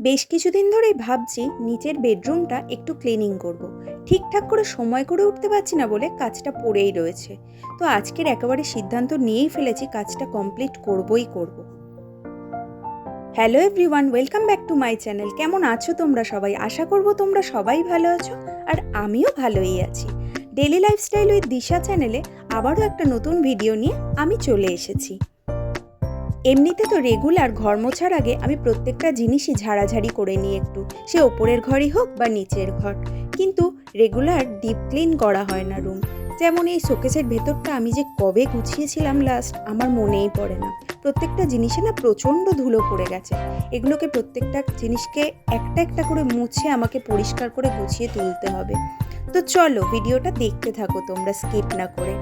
বেশ কিছুদিন ধরেই ভাবছি নিচের বেডরুমটা একটু ক্লিনিং করব। ঠিকঠাক করে সময় করে উঠতে পারছি না বলে কাজটা পড়েই রয়েছে। তো আজকের একেবারে সিদ্ধান্ত নিয়েই ফেলেছি, কাজটা কমপ্লিট করবই করব। Hello everyone, welcome back to my channel. কেমন আছো তোমরা সবাই? আশা করব তোমরা সবাই ভালো আছো, আর আমিও ভালোই আছি। ডেলি লাইফস্টাইল উইথ দিশা চ্যানেলে আবারও একটা নতুন ভিডিও নিয়ে আমি চলে এসেছি। এমনিতে তো রেগুলার ঘর মোছার আগে আমি প্রত্যেকটা জিনিসই ঝাড়াঝাড়ি করে নিই একটু, সে ওপরের ঘরই হোক বা নিচের ঘর। কিন্তু রেগুলার ডিপ ক্লিন করা হয় না রুম। যেমন এই শোকেসের ভেতরটা আমি যে কবে গুছিয়েছিলাম লাস্ট, আমার মনেই পড়ে না। প্রত্যেকটা জিনিসে না প্রচণ্ড ধুলো পড়ে গেছে। এগুলোকে প্রত্যেকটা জিনিসকে একটা একটা করে মুছে আমাকে পরিষ্কার করে গুছিয়ে তুলতে হবে। তো চলো ভিডিওটা দেখতে থাকো তোমরা, স্কিপ না করে।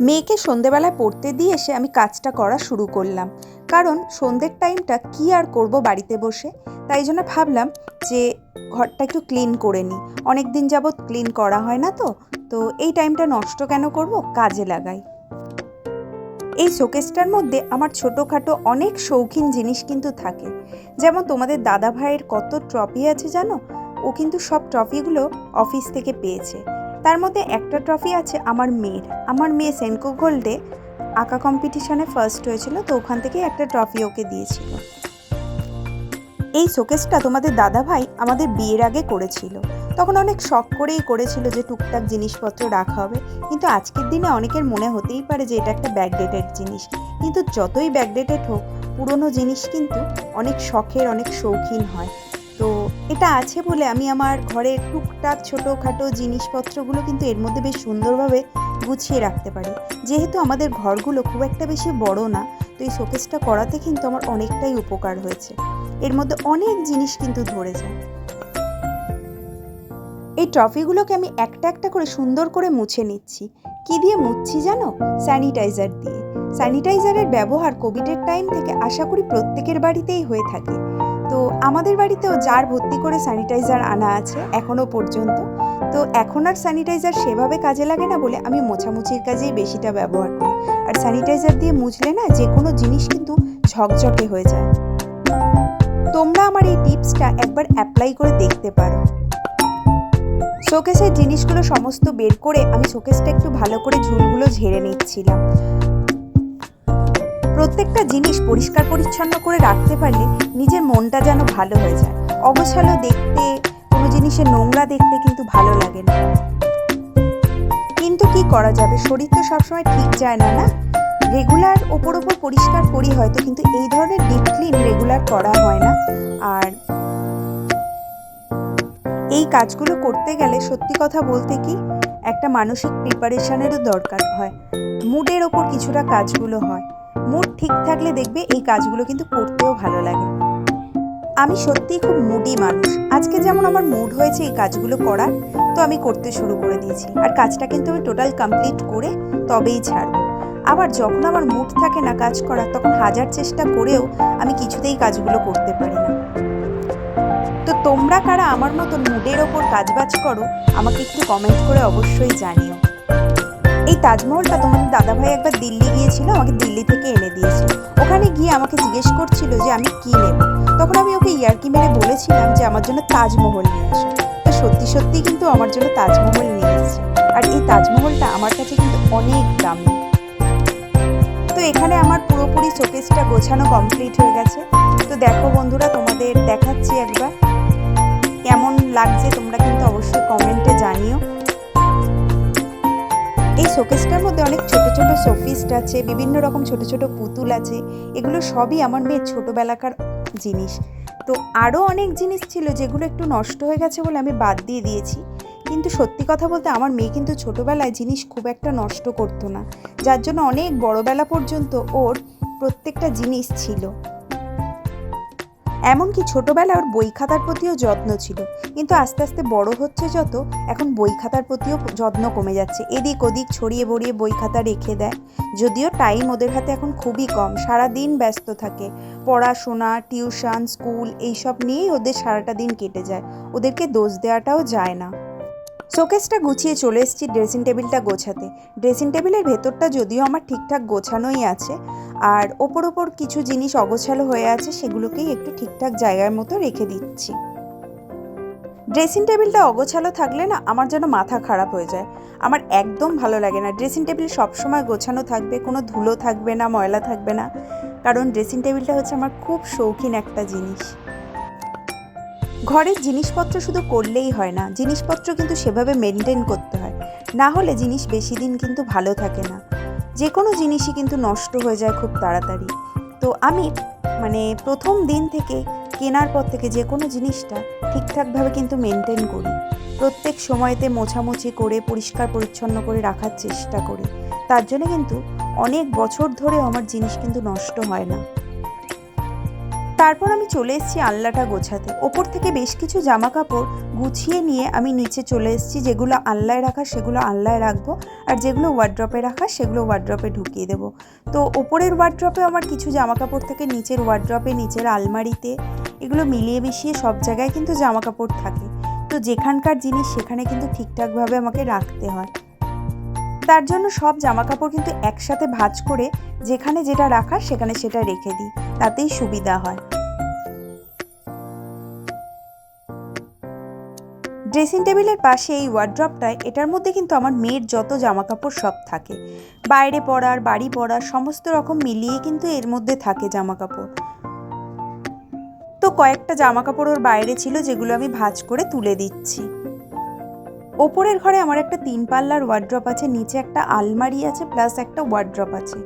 মেয়েকে সন্ধেবেলায় পড়তে দিয়ে এসে আমি কাজটা করা শুরু করলাম, কারণ সন্ধ্যের টাইমটা কি আর করব বাড়িতে বসে। তাই জন্য ভাবলাম যে ঘরটা একটু ক্লিন করে নিই। অনেক দিন যাবৎ ক্লিন করা হয় না, তো এই টাইমটা নষ্ট কেন করব, কাজে লাগাই। এই শোকেসটার মধ্যে আমার ছোটোখাটো অনেক শৌখিন জিনিস কিন্তু থাকে। যেমন তোমাদের দাদা ভাইয়ের কত ট্রফি আছে জানো? ও কিন্তু সব ট্রফিগুলো অফিস থেকে পেয়েছে। তার মধ্যে একটা ট্রফি আছে আমার মেয়ে সেনকো গোল্ডে আঁকা কম্পিটিশনে ফার্স্ট হয়েছিল, তো ওখান থেকে একটা ট্রফি ওকে দিয়েছিল। এই শোকেসটা তোমাদের দাদা ভাই আমাদের বিয়ের আগে করেছিল। তখন অনেক শখ করেই করেছিল যে টুকটাক জিনিসপত্র রাখা হবে। কিন্তু আজকের দিনে অনেকের মনে হতেই পারে যে এটা একটা ব্যাকডেটেড জিনিস, কিন্তু যতই ব্যাকডেটেড হোক, পুরনো জিনিস কিন্তু অনেক শখের, অনেক শৌখিন হয়। তো এটা আছে বলে আমি আমার ঘরের টুকটাক ছোটোখাটো জিনিসপত্রগুলো কিন্তু এর মধ্যে বেশ সুন্দরভাবে গুছিয়ে রাখতে পারি। যেহেতু আমাদের ঘরগুলো খুব একটা বেশি বড় না, তো এই শোকেসটা করাতে কিন্তু আমার অনেকটাই উপকার হয়েছে। এর মধ্যে অনেক জিনিস কিন্তু ধরে যায়। এই ট্রফিগুলোকে আমি একটা একটা করে সুন্দর করে মুছে নিচ্ছি। কি দিয়ে মুছছি জানো? স্যানিটাইজার দিয়ে। স্যানিটাইজারের ব্যবহার কোভিডের টাইম থেকে আশা করি প্রত্যেকের বাড়িতেই হয়ে থাকে। তো আমাদের বাড়িতেও জার ভর্তি করে স্যানিটাইজার আনা আছে এখনও পর্যন্ত। তো এখন আর স্যানিটাইজার সেভাবে কাজে লাগে না বলে আমি মোছামুছির কাজেই বেশিটা ব্যবহার করি। আর স্যানিটাইজার দিয়ে মুছলে না যে কোনো জিনিস কিন্তু ঝকঝকে হয়ে যায়। তোমরা আমার এই টিপসটা একবার অ্যাপ্লাই করে দেখতে পারো। শোকেসের জিনিসগুলো সমস্ত বের করে আমি শোকেসটা একটু ভালো করে ঝুলগুলো ঝেড়ে নিচ্ছিলাম। প্রত্যেকটা জিনিস পরিষ্কার পরিচ্ছন্ন করে রাখতে পারলে নিজের মনটা যেন ভালো হয়ে যায়। অগোছালো দেখতে, কোনো জিনিসের নোংরা দেখতে কিন্তু ভালো লাগে না। কিন্তু কি করা যাবে, শরীর তো সবসময় ঠিক যায় না, না? রেগুলার ওপর পরিষ্কার করি হয়তো, কিন্তু এই ধরনের ডিপ ক্লিন রেগুলার করা হয় না। আর এই কাজগুলো করতে গেলে সত্যি কথা বলতে কি, একটা মানসিক প্রিপারেশনেরও দরকার হয়। মুডের ওপর কিছুটা কাজগুলো হয়। মুড ঠিক থাকলে দেখবে এই কাজগুলো কিন্তু করতেও ভালো লাগে। আমি সত্যিই খুব মুডি মানুষ। আজকে যেমন আমার মুড হয়েছে এই কাজগুলো করার, তো আমি করতে শুরু করে দিয়েছি। আর কাজটা কিন্তু আমি টোটাল কমপ্লিট করে তবেই ছাড়ব। আবার যখন আমার মুড থাকে না কাজ করার, তখন হাজার চেষ্টা করেও আমি কিছুতেই কাজগুলো করতে পারি না। তো তোমরা কারা আমার মতন মুডের ওপর কাজবাজ করো, আমাকে একটু কমেন্ট করে অবশ্যই জানিও। এই তাজমহলটা তোমাদের দাদাভাই একবার দিল্লি গিয়েছিল, আমাকে দিল্লি থেকে এনে দিয়েছিল। ওখানে গিয়ে আমাকে জিজ্ঞেস করছিল যে আমি কি নেব। তখন আমি ওকে ইয়ার্কি মেরে বলেছিলাম যে আমার জন্য তাজমহল নিয়ে আসো। তো সত্যি সত্যি কিন্তু আমার জন্য তাজমহল নিয়ে এসেছে। আর এই তাজমহলটা আমার কাছে কিন্তু অনেক দামি। তো এখানে আমার পুরোপুরি শোকেসটা গোছানো কমপ্লিট হয়ে গেছে। তো দেখো বন্ধুরা, তোমাদের দেখাচ্ছি একবার কেমন লাগছে, তোমরা কিন্তু অবশ্যই কমেন্টে জানিও। এই শোকেসটার মধ্যে অনেক ছোট ছোট শোপিস আছে, বিভিন্ন রকম ছোট ছোট পুতুল আছে। এগুলো সবই আমার মেয়ের ছোটোবেলাকার জিনিস। তো আরও অনেক জিনিস ছিল যেগুলো একটু নষ্ট হয়ে গেছে বলে আমি বাদ দিয়ে দিয়েছি। কিন্তু সত্যি কথা বলতে আমার মেয়ে কিন্তু ছোটোবেলায় জিনিস খুব একটা নষ্ট করতো না, যার জন্য অনেক বড়োবেলা পর্যন্ত ওর প্রত্যেকটা জিনিস ছিল। এমনকি ছোটোবেলায় ওর বই খাতার প্রতিও যত্ন ছিল, কিন্তু আস্তে আস্তে বড় হচ্ছে যত, এখন বই খাতার প্রতিও যত্ন কমে যাচ্ছে। এদিক ওদিক ছড়িয়ে বড়িয়ে বই খাতা রেখে দেয়। যদিও টাইম ওদের হাতে এখন খুবই কম, সারাদিন ব্যস্ত থাকে। পড়াশোনা, টিউশন, স্কুল এইসব নিয়েই ওদের সারাটা দিন কেটে যায়। ওদেরকে দোষ দেওয়াটাও যায় না। শোকেসটা গুছিয়ে চলে এসেছি ড্রেসিং টেবিলটা গোছাতে। ড্রেসিং টেবিলের ভেতরটা যদিও আমার ঠিকঠাক গোছানোই আছে, আর ওপর কিছু জিনিস অগোছালো হয়ে আছে, সেগুলোকেই একটু ঠিকঠাক জায়গার মতো রেখে দিচ্ছি। ড্রেসিং টেবিলটা অগোছালো থাকলে না আমার যেন মাথা খারাপ হয়ে যায়। আমার একদম ভালো লাগে না। ড্রেসিং টেবিল সবসময় গোছানো থাকবে, কোনো ধুলো থাকবে না, ময়লা থাকবে না, কারণ ড্রেসিং টেবিলটা হচ্ছে আমার খুব শৌখিন একটা জিনিস। ঘরের জিনিসপত্র শুধু করলেই হয় না, জিনিসপত্র কিন্তু সেভাবে মেনটেন করতে হয়, না হলে জিনিস বেশি দিন কিন্তু ভালো থাকে না। যে কোনো জিনিসই কিন্তু নষ্ট হয়ে যায় খুব তাড়াতাড়ি। তো আমি প্রথম দিন থেকে কেনার পর থেকে যে কোনো জিনিসটা ঠিকঠাকভাবে কিন্তু মেনটেন করি। প্রত্যেক সময়তে মোছামুছি করে পরিষ্কার পরিচ্ছন্ন করে রাখার চেষ্টা করি। তার জন্য কিন্তু অনেক বছর ধরে আমার জিনিস কিন্তু নষ্ট হয় না। তারপর আমি চলে এসেছি আলনাটা গোছাতে। ওপর থেকে বেশ কিছু জামা কাপড় গুছিয়ে নিয়ে আমি নিচে চলে এসেছি। যেগুলো আলনায় রাখা সেগুলো আলনায় রাখবো, আর যেগুলো ওয়ার্ড্রপে রাখা সেগুলো ওয়ার্ড্রপে ঢুকিয়ে দেবো। তো ওপরের ওয়ার্ড্রপে আমার কিছু জামা কাপড় থাকে, নিচের ওয়ার্ড্রপে, নিচের আলমারিতে, এগুলো মিলিয়ে মিশিয়ে সব জায়গায় কিন্তু জামা কাপড় থাকে। তো যেখানকার জিনিস সেখানে কিন্তু ঠিকঠাকভাবে আমাকে রাখতে হয়। তার জন্য সব জামা কাপড় কিন্তু একসাথে ভাঁজ করে যেখানে যেটা রাখার সেখানে সেটা রেখে দিই, তাতেই সুবিধা হয়। ড্রেসিং টেবিলের পাশে এই ওয়ার্ড্রপটায়, এটার মধ্যে কিন্তু আমার মেয়ের যত জামা কাপড় সব থাকে। বাইরে পরার, বাড়ি পরার সমস্ত রকম মিলিয়ে কিন্তু এর মধ্যে থাকে জামা কাপড়। তো কয়েকটা জামা কাপড় ওর বাইরে ছিল, যেগুলো আমি ভাঁজ করে তুলে দিচ্ছি। ওপরের ঘরে আমার একটা 3 পাল্লার ওয়ার্ড্রপ আছে, নিচে একটা আলমারি আছে, প্লাস একটা ওয়ার্ড্রপ আছে।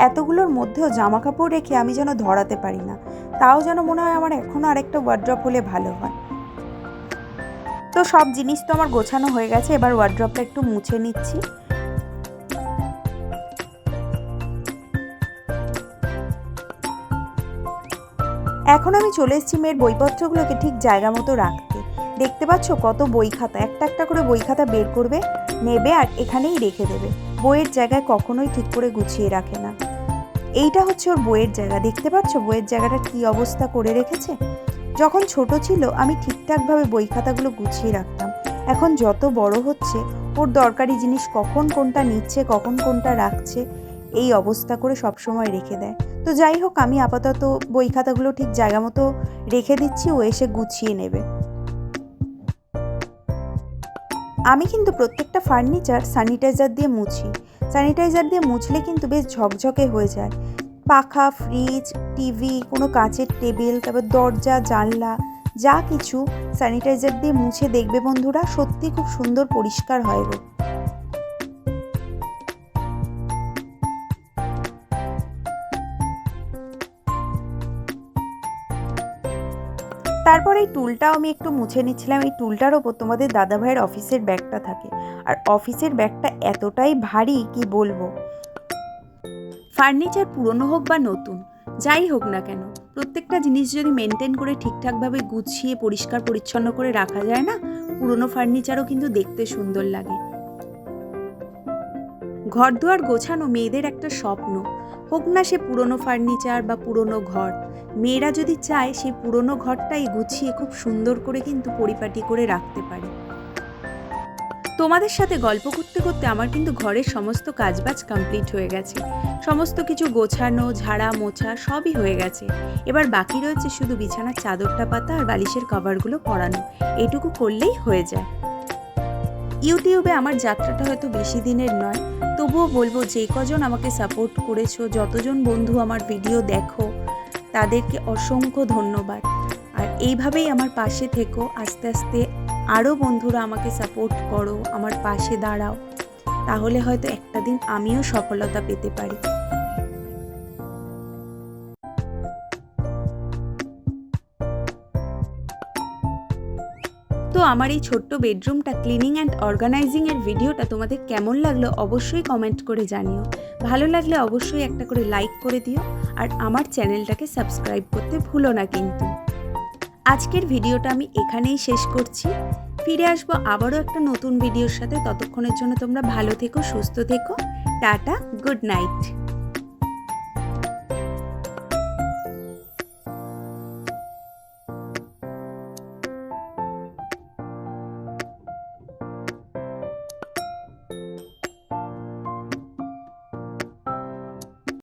এতগুলোর মধ্যেও জামা কাপড় রেখে আমি যেন ধরাতে পারি না, তাও যেন মনে হয় আমার এখনও আরেকটা ওয়ার্ড্রপ হলে ভালো হয়। তো সব জিনিস তো আমার গোছানো হয়ে গেছে, এবার ওয়ার্ড্রপটা একটু মুছে নিচ্ছি। এখন আমি চলে এসেছি মেয়ের বইপত্রগুলোকে ঠিক জায়গা মতো রাখতে। দেখতে পাচ্ছ কত বই খাতা, একটা একটা করে বই খাতা বের করবে, নেবে আর এখানেই রেখে দেবে। বইয়ের জায়গায় কখনোই ঠিক করে গুছিয়ে রাখে না। এইটা হচ্ছে ওর বইয়ের জায়গা। দেখতে পাচ্ছ বইয়ের জায়গাটা কি অবস্থা করে রেখেছে। যখন ছোট ছিল আমি ঠিকঠাকভাবে বই খাতাগুলো গুছিয়ে রাখতাম। এখন যত বড় হচ্ছে ওর দরকারি জিনিস কখন কোনটা নিচ্ছে, কখন কোনটা রাখছে, এই অবস্থা করে সবসময় রেখে দেয়। তো যাই হোক, আমি আপাতত বই খাতাগুলো ঠিক জায়গা মতো রেখে দিচ্ছি, ও এসে গুছিয়ে নেবে। আমি কিন্তু প্রত্যেকটা ফার্নিচার স্যানিটাইজার দিয়ে মুছি। স্যানিটাইজার দিয়ে মুছলে কিন্তু বেশ ঝকঝকে হয়ে যায়। পাখা, ফ্রিজ, টিভি, কোনো কাচের টেবিল, তারপর দরজা, জানলা, যা কিছু স্যানিটাইজার দিয়ে মুছে দেখবে বন্ধুরা, সত্যি খুব সুন্দর পরিষ্কার হয় গো। তারপর এই টুলটাও আমি একটু মুছে নিচ্ছিলাম। এই টুলটার ওপর তোমাদের দাদাভাইয়ের অফিসের ব্যাগটা থাকে, আর অফিসের ব্যাগটা এতটাই ভারী কি বলবো। ফার্নিচার পুরনো হোক বা নতুন, যাই হোক না কেন, প্রত্যেকটা জিনিস যদি মেনটেন করে ঠিকঠাকভাবে গুছিয়ে পরিষ্কার পরিচ্ছন্ন করে রাখা যায় না, পুরনো ফার্নিচারও কিন্তু দেখতে সুন্দর লাগে। ঘর দুয়ার গোছানো মেয়েদের একটা স্বপ্ন, হোক না সে পুরনো ফার্নিচার বা পুরনো ঘর। মেয়েরা যদি চায় সেই পুরনো ঘরটাই গুছিয়ে খুব সুন্দর করে কিন্তু পরিপাটি করে রাখতে পারে। তোমাদের সাথে গল্প করতে করতে আমার কিন্তু ঘরের সমস্ত কাজবাজ কমপ্লিট হয়ে গেছে। সমস্ত কিছু গোছানো, ঝাড়া, মোছা সবই হয়ে গেছে। এবার বাকি রয়েছে শুধু বিছানার চাদরটা পাতা আর বালিশের কভারগুলো পরানো। এইটুকু করলেই হয়ে যায়। ইউটিউবে আমার যাত্রাটা হয়তো বেশি দিনের নয়, তবুও বলবো যে কজন আমাকে সাপোর্ট করেছো, যতজন বন্ধু আমার ভিডিও দেখো, তাদেরকে অসংখ্য ধন্যবাদ। আর এইভাবেই আমার পাশে থেকো, আস্তে আস্তে আরও বন্ধুরা আমাকে সাপোর্ট করো, আমার পাশে দাঁড়াও, তাহলে হয়তো একটা দিন আমিও সফলতা পেতে পারি। তো আমার এই ছোট্ট বেডরুমটা ক্লিনিং অ্যান্ড অর্গানাইজিংয়ের ভিডিওটা তোমাদের কেমন লাগলো অবশ্যই কমেন্ট করে জানিও। ভালো লাগলে অবশ্যই একটা করে লাইক করে দিও, আর আমার চ্যানেলটাকে সাবস্ক্রাইব করতে ভুলো না কিন্তু। আজকের ভিডিওটা আমি এখানেই শেষ করছি। ফিরে আসবো আবারও একটা নতুন ভিডিওর সাথে। ততক্ষণের জন্য তোমরা ভালো থেকো, সুস্থ থেকো। Tata, good night.